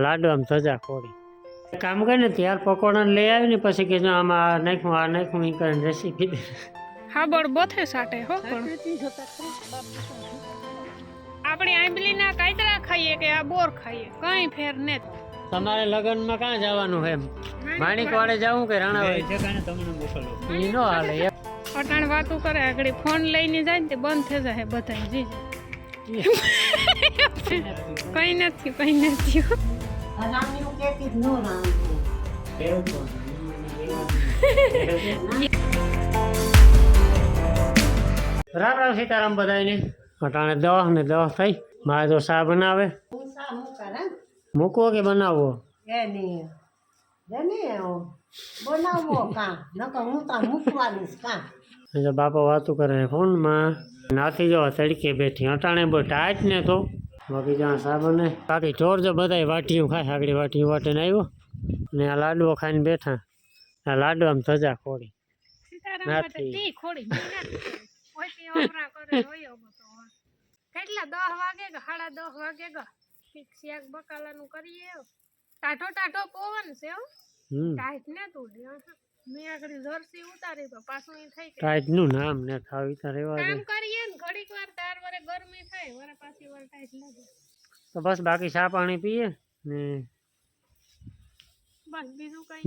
લાડુ આમ સજા ખોડી કામ કરે ને ત્યાર પકોડા લઈ આવી ને પછી કે જો આમાં આ નાખ્યું એ કરીને રેસીપી દે હા બળ બોથે સાટે હો પણ આપણે આંબલીના કાયતરા ખાઈએ કે આ બોર ખાઈએ કઈ ફેર ને તમારે લગનમાં ક્યાં જવાનું છે માણિક વાડે જવું કે રાણાવાડે તમને મોકલો ઈ નો હાલે અટાણ વાતું કરે આગળ ફોન લઈને જાય ને તે બંધ થઈ જાય બધા જી કઈ નથી રામ રામ સીતારામ બધાને અટાણે દવા ને દવા થઈ મારે તો શા બનાવે મૂકવો કે બનાવવો બાપા વાતું કરે ફોનમાં નાથી જો તડકે બેઠી અટાણે બહુ ટાઈટ ને તો બાકી જ્યાં શા બને બાકી ઢોર જો બધા વાટીયું ખાય આગળ વાટીયું વાટીને આવ્યો ને આ લાડુઓ ખાઈને બેઠા આ લાડુ આમ સજા ખોડી નથી કેટલા 10 વાગે કે 10:30 વાગે શાક બકાલાનું કરીએ ટાઢો પવન છે ટાઈટ ને તું મેં આગળ જર્સી ઉતારી તો પાછું ઈ થઈ કે ટાઈટ નું નામ ને ખાવી તા રેવા દે કામ કરીએ ને ઘડીક વાર તાર વરે ગરમી થાય વરે પાછી વાર ટાઈટ લાગે તો બસ બાકી ચા પાણી પીએ ને બસ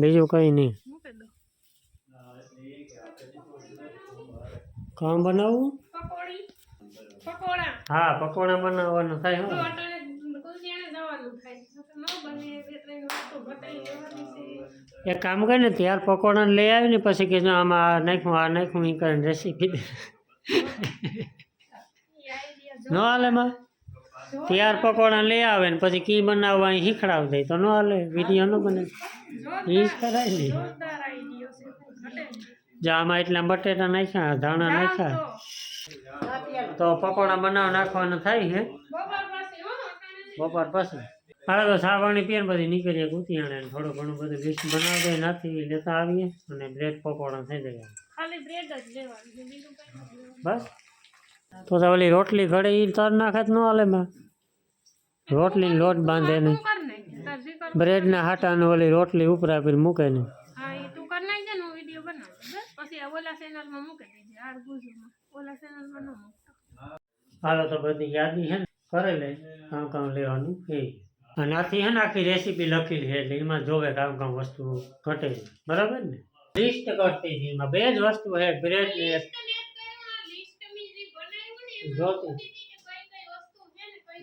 બીજું કઈ નહીં મૂકી દો કામ બનાવવું પકોડા હા પકોડા બનાવવાનું થાય હો એક કામ કરે ને ત્યાર પકોડા લઈ આવી ને પછી કે જો આમાં આ નાખ્યું એ કરીને રેસીપી દે ન હાલે માં ત્યાર પકોડા લઈ આવે ને પછી કી બનાવવા અહીં શીખડાવ દે તો ન હાલે વિડીયો ન બને એ કરાય નહીં જો આમાં એટલા બટેટા નાખ્યા ધાણા નાખ્યા તો પકોડા નાખવાના થાય છે બપોર પછી હાલ તો ચા પાણી પીએ ને પછી નીકળીએ કુતિયાણે થોડું ઘણું બધું લિસ્ટ બનાવી દે નાથી લેતા આવીએ અને બ્રેડ પકોડા થઈ જાય બસ તો ઓલી રોટલી ઘડે એ તર નાખે ન હાલે માં રોટલી લોટ બાંધે ને બ્રેડ ના હાટા ને ઓલી રોટલી ઉપરા આપીને મૂકે ને હાલો તો બધી યાદી છે ને કરે લે કામ લેવાનું એ આનાથી હે ને આખી રેસીપી લખેલી છે એટલે એમાં જોવે કામ વસ્તુ ઘટે બરાબર ને લિસ્ટ કરતી હતી એમાં 2 જ વસ્તુ છે બ્રેડ ને જોતી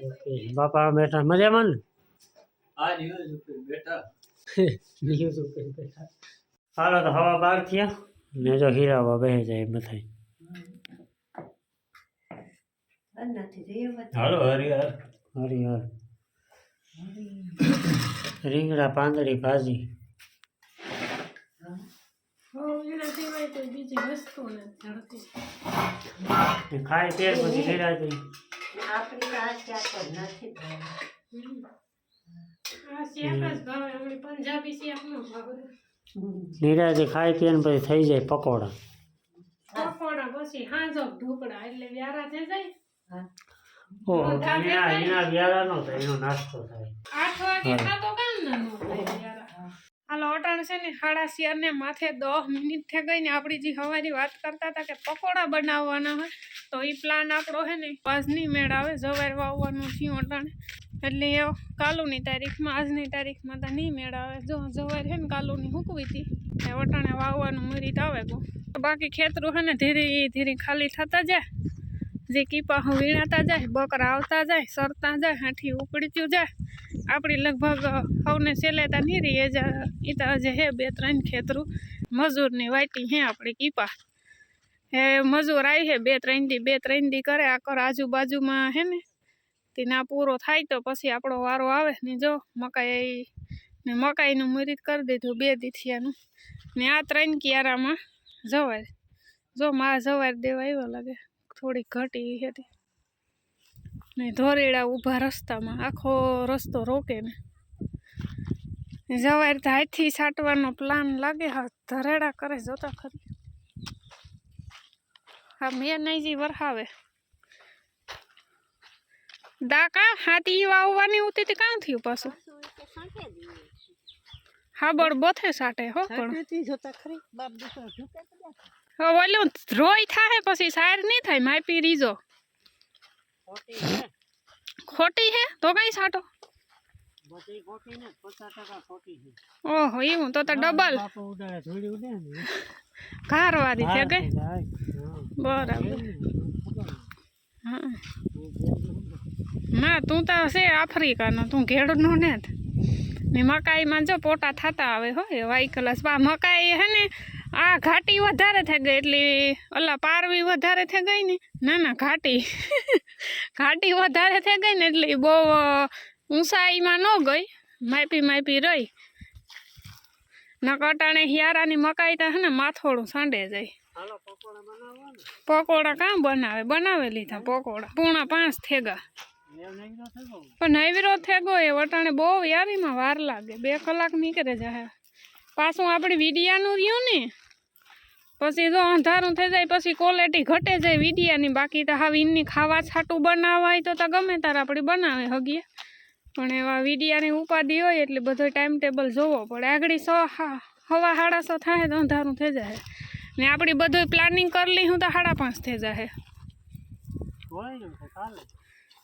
ઓકે બાપા બેઠા મજામાં ને બેઠા હાલો તો હવા 12 થયા ને જો હીરાવા બેસી જાય બધા હાલો હરિહર રીંગણા પાંદડી ભાજી ખાઈ તેર પછી નિરાજી નિરાજી ખાઈ પીએ ને પછી થઈ જાય પકોડા પછી હાંજો ઢોકળા એટલે વ્યારા થઈ જાય ઓહો એના વ્યારા નો થાય એનો નાસ્તો થાય 8 વાગે ખાતો કામ ના નો થાય વ્યારા હાલો અટાણ છે ને 7:30 ને માથે 10 મિનિટ થઈ ગઈ ને આપણી જે હવારી વાત કરતા હતા કે પકોડા બનાવવાના હોય તો એ પ્લાન આપણો હે ને આજની મેળ આવે જવાર વાવવાનું થયું અટાણે એટલે કાલુની તારીખમાં આજની તારીખમાં તો નહીં મેળ આવે જો જવાર છે ને કાલુની હૂકવી હતી એ અટાણે વાવવાનું મુહૂર્ત આવે બાકી ખેતરું છે ને ધીરે ધીરે ખાલી થતા જાય જે કીપા વીણાતા જાય બકરા આવતા જાય સરતા જાય હાથી ઉપડતું જાય આપણી લગભગ સૌને સેલેતા નહીં રહી એ તો હજે હે 2-3 ખેતરું મજૂરની વાટી હે આપણી કીપા હે મજૂર આવી હે 2-3 દી કરે આકર આજુબાજુમાં હે ને તે ના પૂરો થાય તો પછી આપણો વારો આવે ને જો મકાઈનું મુહૂર્ત કરી દીધું 2 દીથિયાનું ને આ 3 કિયારામાં જવાર જો માં જવાર દેવા આવ્યો લાગે થોડી ઘટી હતી ને ધોરેડા ઊભા રસ્તામાં આખો રસ્તો રોકે ને જવાર તો હાથથી છાંટવાનો પ્લાન લાગે હા ધરેડા કરે જોતા ખરી હા મેં નહીં વરસાવે દાકા હાથી વાવવાની ઉતી તે કાં થયું પાછું હાબળ બોથે સાટે હો પણ ઓલું રોય થાય પછી સાર નહીં થાય માપી રીજો ખોટી હે તો કઈ સાટો ઓહો એવું તો ડબલ ઘારવાળી છે ગઈ બરાબર હા ના તું તો છે આફ્રિકાનો તું ઘેડનો ને ને મકાઈમાં જો પોટા થતા આવે હો વાઈ કલાસ બા મકાઈ હે ને આ ઘાટી વધારે થઈ ગઈ એટલે ઓલા પારવી વધારે થઈ ગઈ ને ના ઘાટી ઘાટી વધારે થઈ ગઈ ને એટલે બહુ ઊંચાઈમાં ન ગઈ માપી રહી ન કટાણે હિયારાની મકાઈ તો હે ને માથોડું સાંડે જાય પકોડા કાં બનાવે લીધા પકોડા 4:30 થેગા પણ નૈવીરો થેગો એ વટાણે બહુ યારીમાં વાર લાગે 2 કલાક નીકળે જાય પાછું આપણી વિડિયાનું રહ્યું ને પછી જો અંધારું થઈ જાય પછી ક્વોલિટી ઘટે જાય વિડિયાની બાકી તો હવે એની ખાવા છાટું બનાવાય તો ગમે તારે આપણે બનાવે હગીએ પણ એવા વિડિયાની ઉપાધિ હોય એટલે બધો ટાઈમ ટેબલ જોવો પડે આગળ 6:30 થાય તો અંધારું થઈ જાય ને આપણી બધું પ્લાનિંગ કરી લી હું તો 5:30 થઈ જાય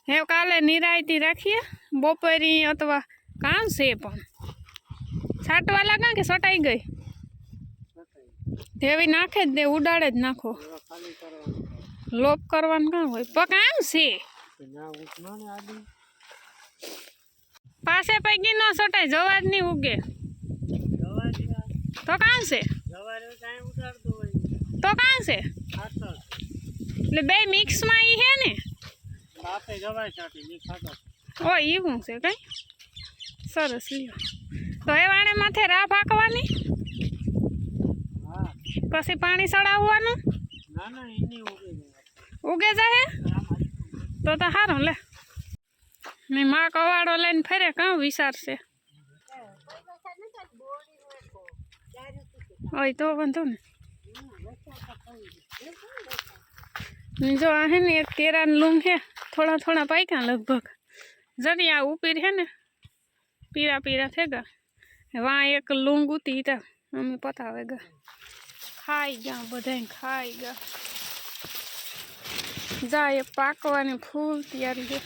હે કાલે નિરાયતી રાખીએ બપોરી અથવા કામ છે પણ છાંટવા લાગા કે સટાઈ ગઈ તેવી નાખે જ દે ઉડાડે જ નાખો લોપ કરવાનું કામ હોય પણ કામ છે પાસે પૈકી ન સટાય જવા જ નહીં ઉગે તો કામ છે તો કામ છે એટલે બે મિક્સમાં ઈ હે ને ઓ એવું છે કઈ સરસ લ્યો તો એ વાણે માથે રાહ પાકવાની પછી પાણી ચડાવવાનું ઉગે જાય તો સારું લે ને માં કવાડો લઈને ફરે કાં વિચારશે ઓય તો વાંધો ને જો આ હે ને એક કેરાનું લૂમ હે થોડા પાક્યા લગભગ જરી આ ઉપીર હે ને પીરા થેગા વા એક લૂંગ ઉતી તા અમે પતાવે ગા ખાઈ ગયા બધાય ખાઈ ગયા જાય પાકવાની ફૂલ તૈયારી છે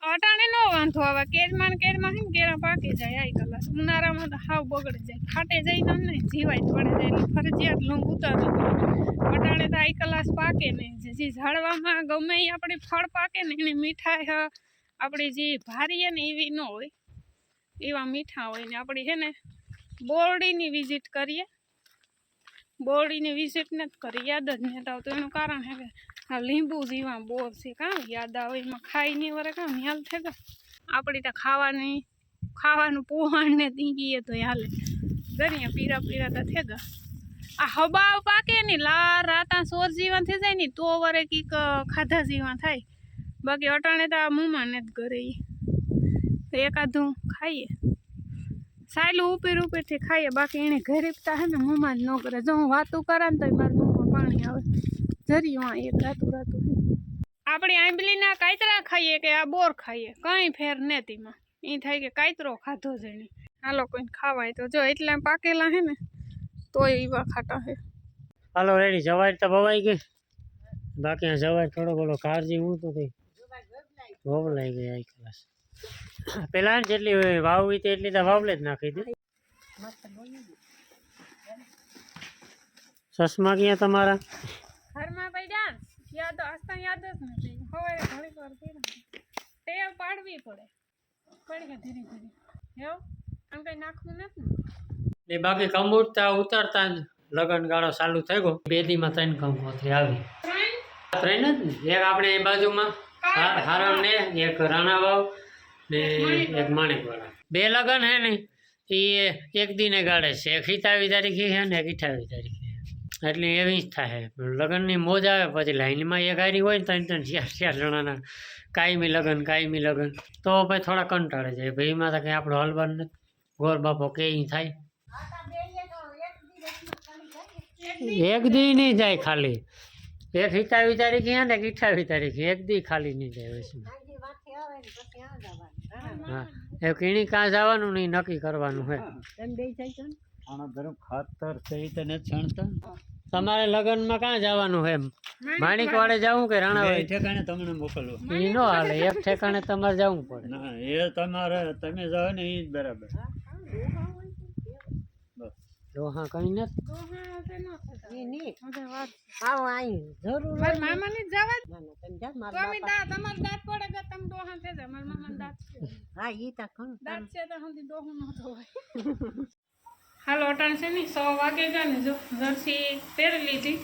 અટાણે નો વાંધો આવે કેરમાં હે ને કેરા પાકી જાય આઈ કલાસ ઉનાળામાં તો હાવ બગડી જાય ખાટે જાય તો ને જીવાય પડે જાય એટલે ફરજિયાત લૂંગ ઉતારવું અટાણે તો આઈ કલાસ પાકે નહીં જે ઝાડવામાં ગમે એ આપણી ફળ પાકે ને એની મીઠાઈ આપણી જે ભારી ને એવી ન હોય એવા મીઠા હોય ને આપણી છે ને બોરડીની વિઝિટ કરીએ બોરડીની વિઝિટ નથી કરી યાદ જ નથી આવતું એનું કારણ છે કે આ લીંબુ જેવા બોર છે કાં યાદ આવે એમાં ખાઈ નહીં વરે કાં યાદ થેગા આપણી તો ખાવાનું પોહાણ ને તીંગીએ તો હાલે ગરિયા પીરા તો થેગા આ હબાવ પાકે ને લાર રાતા સોર જીવા થઈ જાય ને તો વરે કીક ખાધા જીવા થાય બાકી અટાણે તો આ મુંમાં ને જ કરે તો એકાદું ખાઈએ સાયલું ઉપીરથી ખાઈએ બાકી એને ગરીબતા હે ને મુંમાં જ ન કરે જો હું વાતું કરે ને તો મારા મુંમાં પાણી આવે જરી હા એક રાતું આપણે આંબલીના કાયતરા ખાઈએ કે આ બોર ખાઈએ કંઈ ફેર નેતીમાં એ થાય કે કાયતરો ખાધો જ નહીં હાલો કોઈને ખાવાય તો જો એટલા પાકેલા હે ને તો એવા ખાટા હે હાલો રેડી જવાય તો બવાઈ ગઈ બાકી આ જવાય થોડો ઘણો કાળજી હું તો થઈ વવલાઈ ગઈ આઈ ક્લાસ પેલા જેટલી વાવવી હતી એટલી તો વાવલે જ નાખી હતી ચશ્મા ક્યાં તમારા ઘરમાં પડ્યા યાદ આસ્તા યાદ જ નથી હવે ઘણી વાર ટેવ પાડવી પડે પડી ધીરે હેવ આમ કઈ નાખવું નથી ને બાકી કમૂરતા ઉતારતા જ લગન ગાળો ચાલુ થઈ ગયો 2 દીમાં 3 કંકોત્રી આવી 3 જ ને એક આપણે એ બાજુમાં હારમ ને એક રાણાવાવ ને એક માણેકવાળા 2 લગન હે ને એ એક દીને ગાળે છે એક 27 તારીખે છે ને એક 28 તારીખે એટલે એવી જ થાય લગ્નની મોજ આવે પછી લાઈનમાં એક હારી હોય ને 3-4 જણાના કાયમી લગન તો ભાઈ થોડા કંટાળે જાય ભાઈ એમાં તો કંઈ આપણો હલવાનું નથી ગોર બાપો કે થાય એક દી નહીં જાય ખાલી એક 27 તારીખે ને એક 28 તારીખે એક દી ખાલી નહીં જાય હા એ કીણી કાં જવાનું નહીં નક્કી કરવાનું હે ખાતર છે એ તને જાણતા તમારે લગ્નમાં કાં જવાનું હે માણિક વાડે જવું કે રાણાવાડી ઠેકાણે તમને મોકલવું એ નો હાલે એક ઠેકાણે તમારે જવું પડે ના એ તમારે તમે જાવ ને એ જ બરાબર હા કઈ નથી મામાની જવા તમે તમાર દાંત પડે કે તમે ડોહા થઈ જાય મારા મામા દાંત છે તો હંધી ડોહું ન થવાય હાલો અટાણ છે ને 100 વાગે ગયા ને જો જર્સી પહેરી લીધી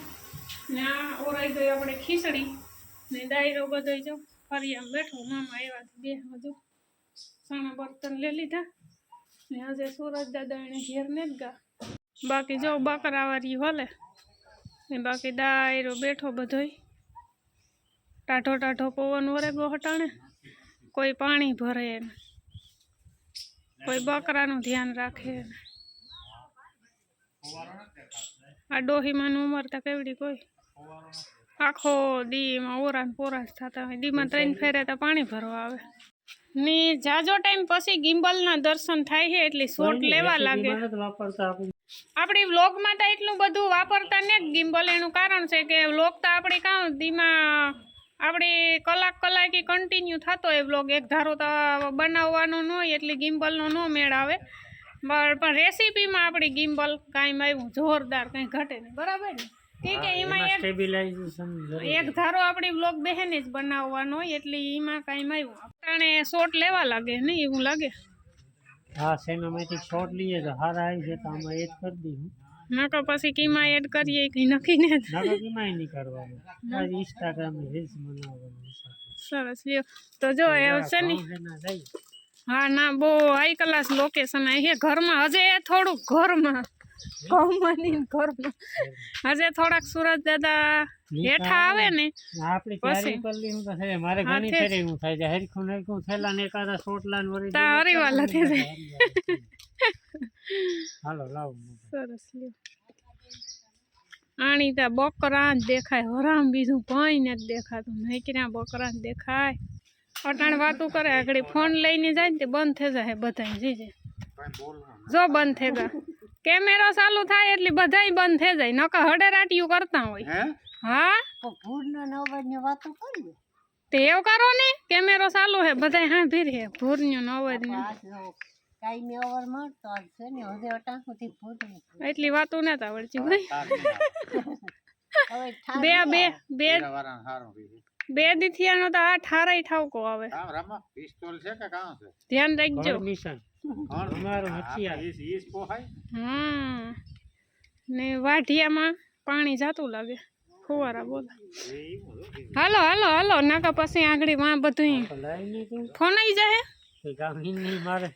ને આ ઓરાઈ ગઈ આપણે ખીચડી ને દાયરો બધો જો ફરી આમ બેઠો મામા આવ્યા બે હજુ સાણા બર્તન લઈ લીધા ને હજે સુરજ દાદા એને ઘેર ને જ ગા બાકી જો બકરાવારી હોલે ને બાકી દાયરો બેઠો બધોય ટાઢો ટાઢો પવન વરે ગો હટાણે કોઈ પાણી ભરે ને કોઈ બકરાનું ધ્યાન રાખે ને આ ડોહીમાંની ઉંમર તો કેવડી કોઈ આખો દીમાં ઓરા ને પોરા જ થતા હોય દીમાં 3 ફેરે તો પાણી ભરવા આવે ને જાજો ટાઈમ પછી ગિમ્બલના દર્શન થાય છે એટલે શોટ લેવા લાગે આપણી વ્લોગમાં તો એટલું બધું વાપરતા ને ગિમ્બલ એનું કારણ છે કે વ્લોગ તો આપણી કાં દીમાં આપણે કલાક કન્ટિન્યુ થતો હોય વ્લોગ એક ધારો તો બનાવવાનો ન હોય એટલે ગિમ્બલનો ન મેળ આવે પણ રેસીપીમાં આપણી ગિમ્બલ કાંઈ આવ્યું જોરદાર કંઈ ઘટે નહીં બરાબર ને કે એમાં એક ધારો આપણી વ્લોગ બહેને જ બનાવવાનો હોય એટલે એમાં કાંઈ આવ્યું આપણે શોટ લેવા લાગે નહીં એવું લાગે હા સિનેમેટિક શોટ લઈએ તો હારા આવી છે તો આમાં એડ કરી દઈએ નકર પછી કીમાં એડ કરીએ કંઈ નક્કી ને નકર કીમાં નહીં કરવાનું બસ ઇન્સ્ટાગ્રામ ની રીલ્સ બનાવવાનું સરસ લ્યો તો જો એ છે ને હા ના બહુ હાઈ ક્લાસ લોકેશન છે ઘરમાં હજે થોડુંક ઘરમાં હજે થોડાક સુરજ દાદા હેઠા આવે ને આપણી તૈયારી કરી લીધું તો છે મારે ઘણી ફેરે હું થાય છે હરખું હરખું થેલા ને એકાદા સોટલા ને વળી તા હરીવાલા થઈ જાય હાલો લાવ સરસ લ્યો આણી તા બકરા જ દેખાય હરામ બીજું કંઈ નથી દેખાતું નહીં ક્યાં બકરા જ દેખાય અટાણ વાતું કરે આગળ ફોન લઈને જાય ને તે બંધ થઈ જાય બધા જીજે જો બંધ થઈ ગયા કેમેરો ચાલુ થાય એટલે બધાય બંધ થઈ જાય નકર હડેરાટીયું કરતા હોય હા તે એવું કરો ને કેમેરો ચાલુ હે બધાય હા ભીર હે ભૂરનો નો અવાજ એટલી વાતું ન આવડતી ભાઈ બે દીથિયાનો તો આ ઠારાય ઠાવકો આવે ધ્યાન રાખજો ને વાઢિયામાં પાણી જાતું લાગે ફુવારા બોલે હાલો હાલો હાલો નાકા પછી આગળ માં બધું ફોન આવી જાય મારે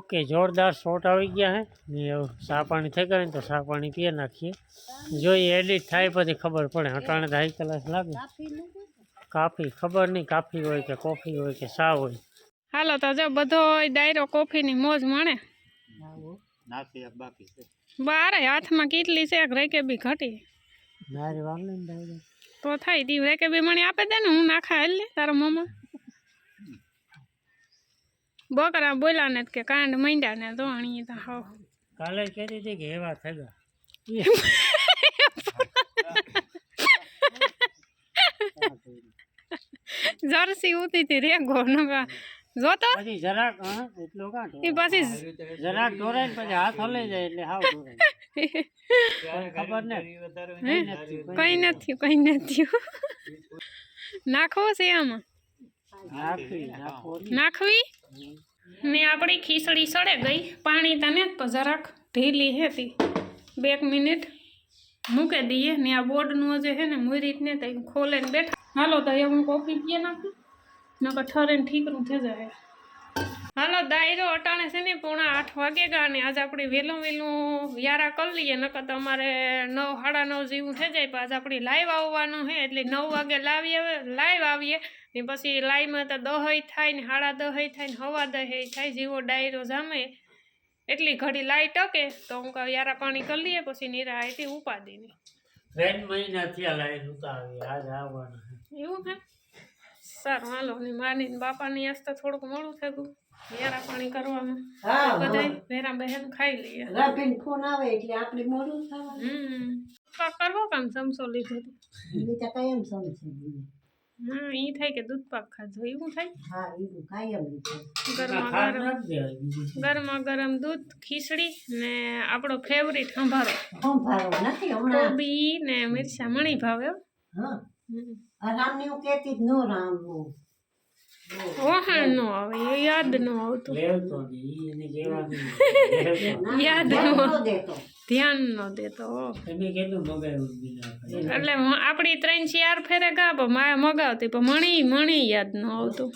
ઓકે જોરદાર શોટ આવી ગયા હે ને ચા પાણી થઈ ગયા ને તો ચા પાણી પીએ નાખીએ જોઈએ એડિટ થાય પછી ખબર પડે અટાણે તો હાઈ ક્લાસ લાગે કાફી ખબર નહીં કાફી હોય કે કોફી હોય કે ચા હોય હાલો તો જો બધો ડાયરો કોફીની મોજ માણે બારે હાથમાં કેટલી છે રેકે બી ઘટી તો થાય દી રેકે બી મને આપે દે ને હું નાખા હેલ તારા મમ્મા બકરા બોલ્યા ને કે કાંડ માંડ્યા ને તો અણી તો હાવ કાલે કહેતી હતી કે એવા થઈ ગયા જર્સી ઉતી હતી રેગો નકા જોતો પછી જરાક એટલો કાંટો એ પછી જરાક ઢોરાય ને પછી હાથ હલે જાય એટલે હાવ ઢોરાય ખબર ને કઈ નથી નાખવો છે આમાં નાખવી ને આપણી ખીચડી સડે ગઈ પાણી તને જ જરાક ઢીલી હતી 2 મિનિટ મૂકી દઈએ ને આ બોર્ડનું જે છે ને મુરીત ને તઈ ખોલે ને બેઠા હાલો તો એ હું કોફી પીએ નાખું નકર ઠરે ઠીકરું થઈ જાય હાલો દાયરો અટાણે છે ને 7:45 વાગે ગયા ને આજે આપણે વહેલું યારા કરી લઈએ નકર તો અમારે 9 સાડા 9 જેવું થઈ જાય પણ આજે આપણે લાઈવ આવવાનું છે એટલે 9 વાગે લાઈવ આવીએ ને પછી લાઈવમાં તો દહઈ થાય ને 10:30 થાય ને 10:15 થાય જેવો ડાયરો જામે એટલી ઘડી લાઈટ ટકે તો હું કહું યારા પાણી કરી લઈએ પછી નીરા આઈથી ઉપાડી નહીં 3 મહિના થયા લાઈન ઉતારી આજ આવવાના એવું હે સારું હાલો ને માની બાપાની આજ તો થોડુંક મોડું થયું યારા પાણી કરવામાં બધાય ભેરા બહેન ખાઈ લઈએ રાબેન ફોન આવે એટલે આપણે મોડું થવાનું કરવો કામ સમસો લીધો બીજા કાયમ સમજે હા ઈ થાય કે દૂધ પાક ખાધો એવું થાય હા એવું કાયમ ગરમા ગરમ દૂધ ખીચડી ને આપણો ફેવરિટ સંભારો સંભારો નથી હમણાં કોબી ને મિરચા મણી ભાવે હા આ રામની હું કહેતી જ નો રામ ઓહણ નો આવે એ યાદ નો આવતું લેવતો ની એને કેવાનું યાદ નો દેતો ધ્યાન નો દેતો તમે કીધું મગાવ્યું બીના એટલે આપણી 3-4 ફેરે ગા પણ મગાવતી પણ મણી યાદ ન આવતું